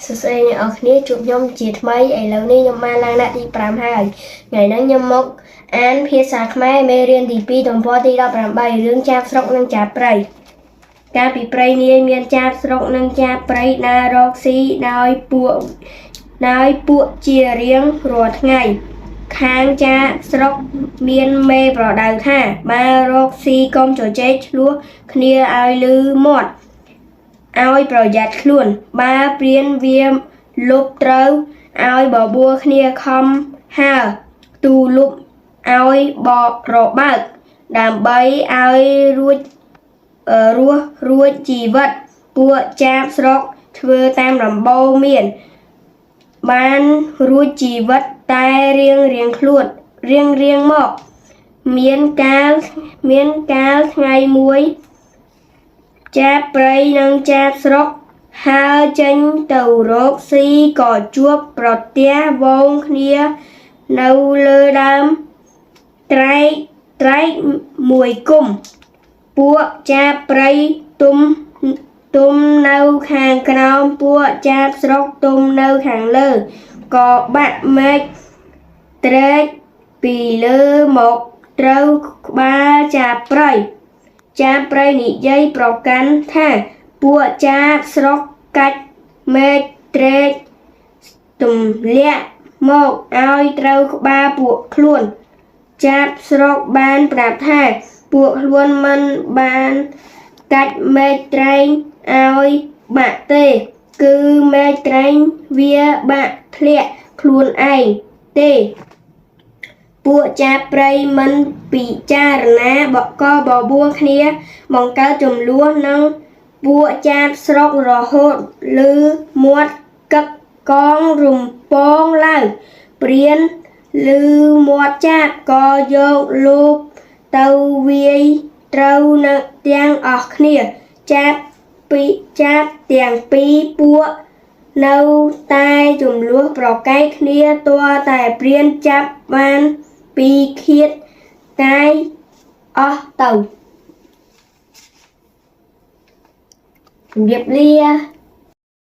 សួស្តីអ្នកនរគ្នាជួបខ្ញុំជាថ្មីឥឡូវនេះខ្ញុំបានឡើងដាក់ទី5ហើយថ្ងៃនេះខ្ញុំមកអានភាសាខ្មែរមេរៀនទី2ទំព័រទី18រឿងចាបស្រុកនិងចាបព្រៃកាលពីព្រៃនាយមានចាបស្រុកនិងចាបព្រៃដើររកស៊ីដោយពួកជារៀងរាល់ថ្ងៃខាងចាបស្រុកមានមេប្រដៅថាបើរកស៊ីកុំជជែកឆ្លោះគ្នាឲ្យលឺមាត់ឲ្យប្រយ័ត្នខ្លួនបើព្រានវាលុបត្រូវឲ្យបបួលគ្នាខំហើទូលុបឲ្យបរបើកដើម្បីឲ្យរួចជីវិតពួកចាបស្រុកធ្វើតាមដំបូន្មានបានរួចជីវិតតែរៀងខ្លួនរៀងមកមានកាលថ្ងៃមួយចាបព្រៃនិងចាបស្រុកហើរចេញទៅរកស៊ីក៏ជួបប្រទះវងគ្នានៅលើដើមត្រែកមួយគុំពួកចាបព្រៃទុំនៅខាងក្រោមពួកចាបស្រុកទុំនៅខាងលើក៏បាក់មែកត្រែកពីលើមកត្រូវក្បាលចាបព្រៃនិយាយប្រកាន់ថាពួកចាបស្រុកកាច់មែកត្រែកទម្លាក់មកឲ្យត្រូវក្បាលពួកខ្លួនចាបស្រុកបានប្រាប់ថាពួកខ្លួនមិនបានកាច់មែកត្រែងឲ្យបាក់ទេគឺមែកត្រែងវាបាក់ធ្លាក់ខ្លួនឯងទេពួកចាបព្រៃមិនពិចារណាក៏បបួលគ្នាបង្កើតចំនួននឹងពួកចាបស្រុករហូតលឺមាត់កឹកកងរំពងឡើងព្រានលឺមាត់ចាបក៏យកលូបទៅវាយត្រូវនឹងទាំងអស់គ្នាចាបទាំងពីរពួកនៅតែចំនួនប្រកែកគ្នាទាល់តែព្រានចាប់បានពីឃាតកាយអស់ទៅជម្រាបលា